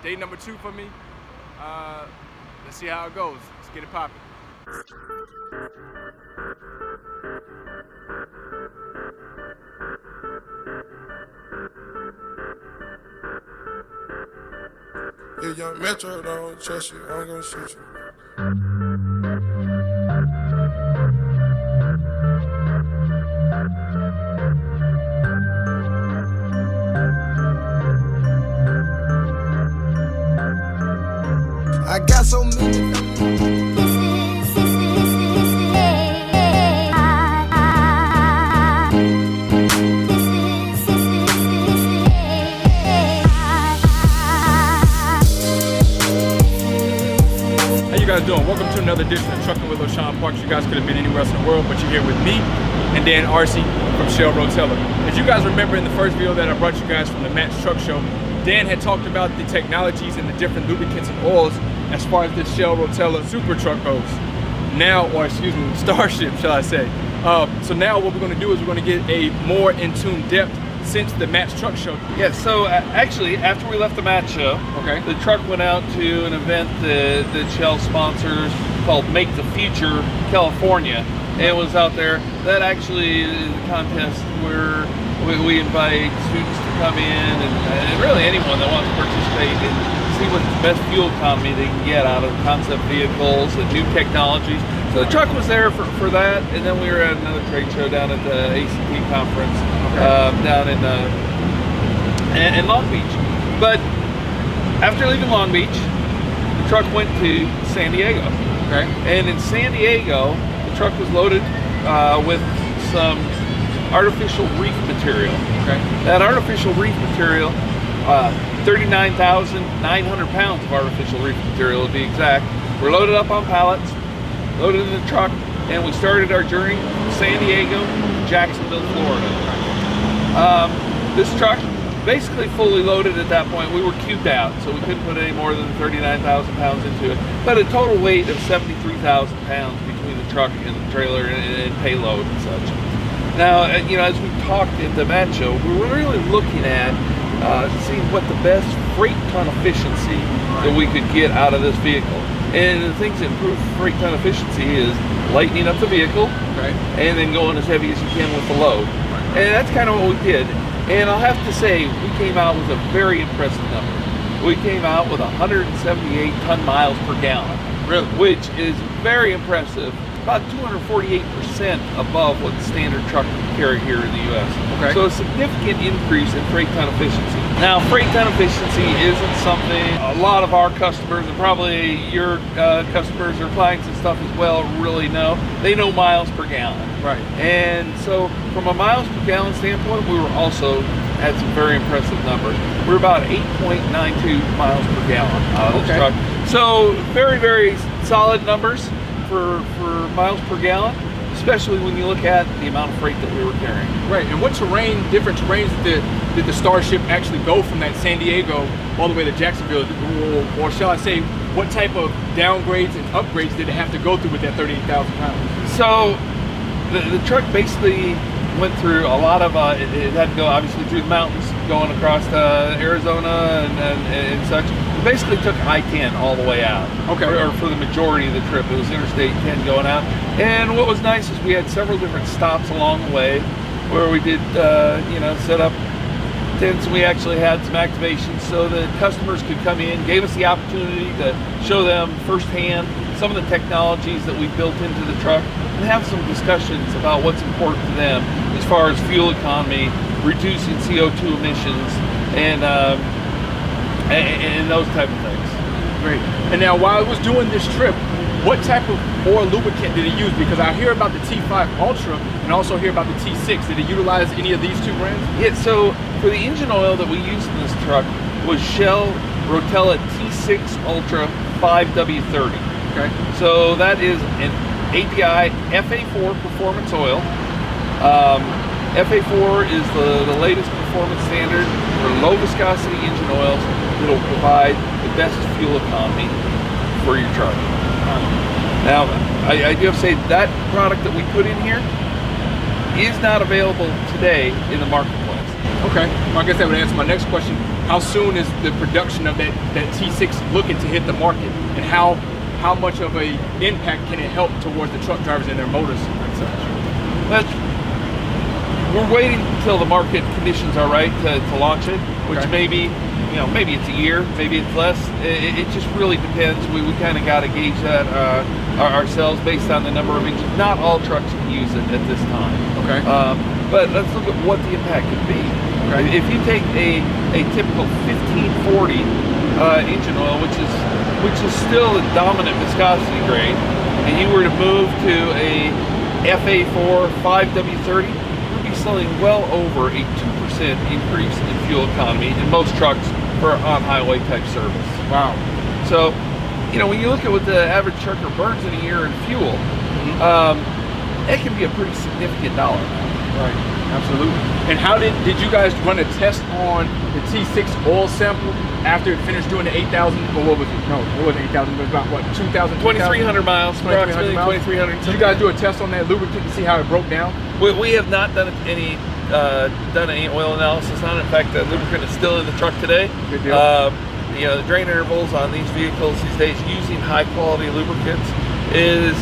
day number 2 for me. Let's see how it goes. Let's get it popping. If young Metro don't trust you, I'm gonna shoot you. I got so many. How you guys doing? Welcome to another edition of Trucking with LoShawn Parks. You guys could have been anywhere else in the world, but you're here with me and Dan RC from Shell Rotella. As you guys remember in the first video that I brought you guys from the Match Truck Show, Dan had talked about the technologies and the different lubricants and oils as far as this Shell Rotella Super Truck goes. Now, or excuse me, Starship, shall I say. So now what we're going to do is we're going to get a more in-tune depth since the Match Truck Show. Yeah, so actually, after we left the Match Show, the truck went out to an event that Shell sponsors called Make the Future California. And it was out there. That actually is a contest where we invite students to come in and really anyone that wants to participate and see what the best fuel economy they can get out of concept vehicles and new technologies. So the truck was there for that, and then we were at another trade show down at the ACT conference down in Long Beach. But after leaving Long Beach, the truck went to San Diego. And in San Diego, the truck was loaded with some artificial reef material. That artificial reef material, 39,900 pounds of artificial reef material to be exact, were loaded up on pallets, loaded in the truck, and we started our journey from San Diego to Jacksonville, Florida. This truck, basically fully loaded at that point, we were cubed out, so we couldn't put any more than 39,000 pounds into it, but a total weight of 73,000 pounds between the truck and the trailer and payload and such. Now, you know, as we talked at the Match Show, we were really looking at seeing what the best freight ton efficiency that we could get out of this vehicle. And the things that improve freight ton efficiency is lightening up the vehicle and then going as heavy as you can with the load. And that's kind of what we did. And I'll have to say, we came out with a very impressive number. We came out with 178 ton miles per gallon, which is very impressive. About 248% above what the standard truck can carry here in the U.S. So a significant increase in freight ton efficiency. Now, freight ton efficiency isn't something a lot of our customers, and probably your customers or clients and stuff as well, really know. They know miles per gallon. And so from a miles per gallon standpoint, we were also at some very impressive numbers. We're about 8.92 miles per gallon out of this truck. So very, very solid numbers for miles per gallon, especially when you look at the amount of freight that we were carrying. And what different terrains did the Starship actually go from that San Diego all the way to Jacksonville? Or shall I say, what type of downgrades and upgrades did it have to go through with that 38,000 pounds? So the truck basically went through a lot of, it had to go obviously through the mountains, going across Arizona and such. We basically took I-10 all the way out, or for the majority of the trip. It was Interstate 10 going out. And what was nice is we had several different stops along the way where we did, you know, set up tents. We actually had some activations so that customers could come in, gave us the opportunity to show them firsthand some of the technologies that we built into the truck and have some discussions about what's important to them as far as fuel economy, reducing CO2 emissions, and those type of things. And now, while I was doing this trip, what type of oil lubricant did it use? Because I hear about the T5 Ultra and also hear about the T6. Did it utilize any of these two brands? Yeah, so for the engine oil that we used in this truck was Shell Rotella T6 Ultra 5W30. So that is an API FA4 performance oil. FA4 is the latest performance standard for low viscosity engine oils that will provide the best fuel economy for your truck. Now, I do have to say that product that we put in here is not available today in the marketplace. Okay, well, I guess that would answer my next question. how soon is the production of that T6 looking to hit the market, and how much of a impact can it help towards the truck drivers and their motors and such? We're waiting until the market conditions are right to launch it, which maybe it's a year, maybe it's less. It just really depends. We kind of got to gauge that ourselves based on the number of engines. Not all trucks can use it at this time. Okay. But let's look at what the impact could be. Okay. If you take a typical 1540 engine oil, which is still a dominant viscosity grade, and you were to move to a FA4 5W30, you'd be selling well over a 2% increase in fuel economy in most trucks for on-highway type service. Wow. So, when you look at what the average trucker burns in a year in fuel, it can be a pretty significant dollar amount. Right, absolutely. And how did you guys run a test on the T6 oil sample after it finished doing the 8,000, or what was it? No, it wasn't 8,000, but about what, 2,000? 2,300 miles, approximately 2,300. Did you guys do a test on that lubricant to see how it broke down? We have not done any oil analysis on it. In fact, the lubricant is still in the truck today. Good deal. The drain intervals on these vehicles these days using high quality lubricants is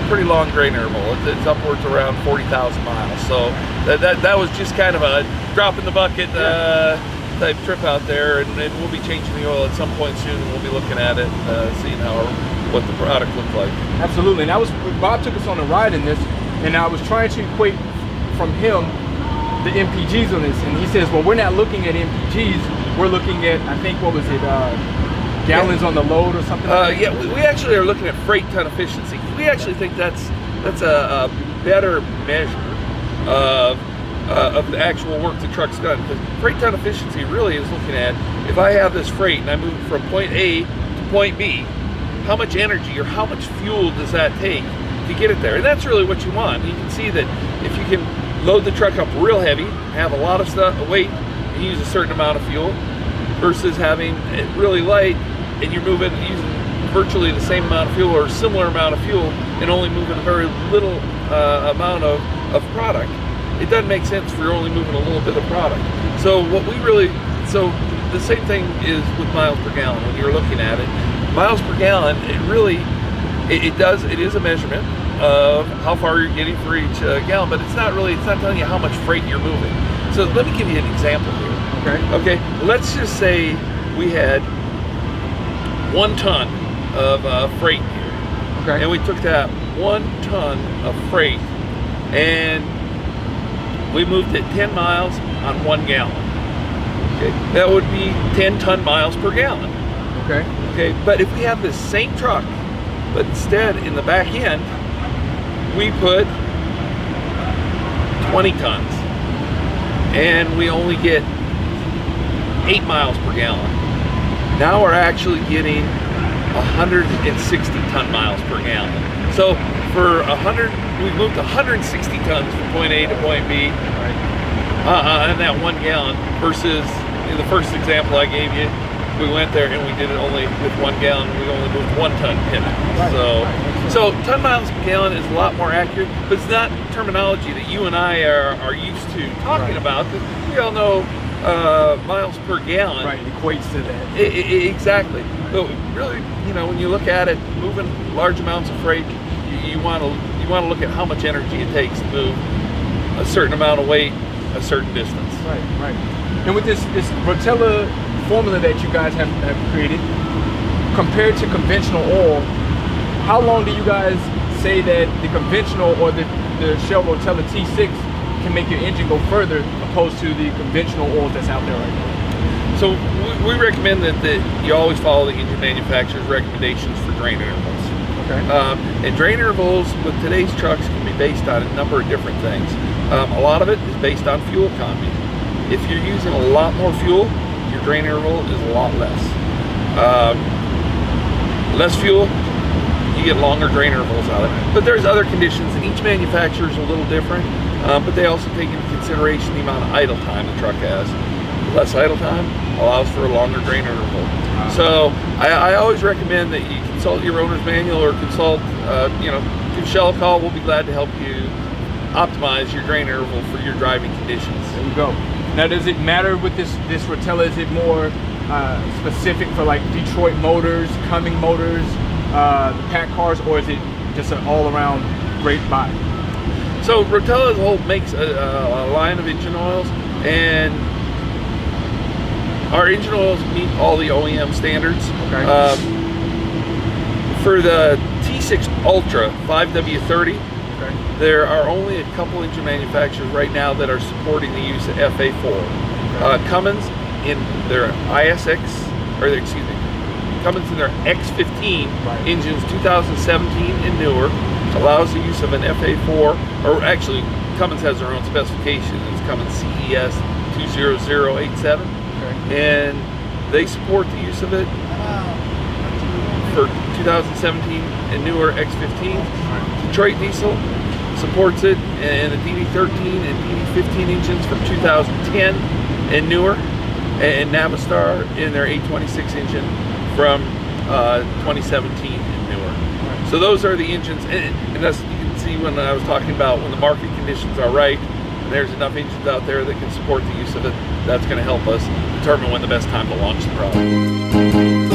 pretty long drain interval. It's upwards around 40,000 miles. So that was just kind of a drop in the bucket type trip out there, and we'll be changing the oil at some point soon, and we'll be looking at it, seeing what the product looks like. Absolutely. And Bob took us on a ride in this, and I was trying to equate from him the MPGs on this, and he says, well, we're not looking at MPGs, we're looking at, I think, what was it, gallons on the load or something? We actually are looking at freight ton efficiency. We actually think that's a better measure of the actual work the truck's done, because freight ton efficiency really is looking at, if I have this freight and I move from point A to point B, how much energy or how much fuel does that take to get it there? And that's really what you want. You can see that if you can load the truck up real heavy, have a lot of weight, and use a certain amount of fuel, versus having it really light and you're using virtually the same amount of fuel or a similar amount of fuel and only moving a very little amount of product. It doesn't make sense if you're only moving a little bit of product. So the same thing is with miles per gallon when you're looking at it. Miles per gallon, it is a measurement of how far you're getting for each gallon, but it's not telling you how much freight you're moving. So let me give you an example here. Okay. Let's just say we had 1 ton of freight here. Okay. And we took that 1 ton of freight and we moved it 10 miles on 1 gallon. Okay. That would be 10 ton miles per gallon. Okay. Okay. But if we have this same truck, but instead in the back end, we put 20 tons and we only get 8 miles per gallon. Now we're actually getting 160 ton miles per gallon. So for we moved 160 tons from point A to point B on that 1 gallon, versus in the first example I gave you, we went there and we did it only with 1 gallon. We only moved 1 ton pivot. So ton miles per gallon is a lot more accurate, but it's not terminology that you and I are used to talking about. We all know miles per gallon. Right, equates to that. Exactly. But really, when you look at it, moving large amounts of freight, you want to look at how much energy it takes to move a certain amount of weight a certain distance. Right. And with this Rotella formula that you guys have created, compared to conventional oil, how long do you guys say that the conventional or the Shell Rotella T6 can make your engine go further opposed to the conventional oils that's out there right now? So we recommend that you always follow the engine manufacturer's recommendations for drain intervals. Okay. And drain intervals with today's trucks can be based on a number of different things. A lot of it is based on fuel economy. If you're using a lot more fuel, your drain interval is a lot less. Less fuel, you get longer drain intervals out of it. But there's other conditions, and each manufacturer is a little different, but they also take into consideration the amount of idle time the truck has. Less idle time allows for a longer drain interval. So I always recommend that you consult your owner's manual or consult, give Shell a call. We'll be glad to help you optimize your drain interval for your driving conditions. There you go. Now, does it matter with this Rotella? Is it more specific for like Detroit motors, Cumming motors, the pack cars, or is it just an all-around great buy? So Rotella as a whole makes a line of engine oils, and our engine oils meet all the OEM standards. Okay. For the T6 Ultra 5W30, Okay. there are only a couple engine manufacturers right now that are supporting the use of FA4. Cummins in their ISX, or excuse me, Cummins in their X15 Right. engines 2017 and newer allows the use of an FA4, or actually Cummins has their own specification. It's Cummins CES 20087, Okay. and they support the use of it for 2017 and newer X15. Detroit Diesel supports it, and the DD13 and DD15 engines from 2010 and newer, and Navistar in their 826 engine from 2017 and newer. So those are the engines, and that's, you can see when I was talking about when the market conditions are right, and there's enough engines out there that can support the use of it, that's going to help us determine when the best time to launch the product.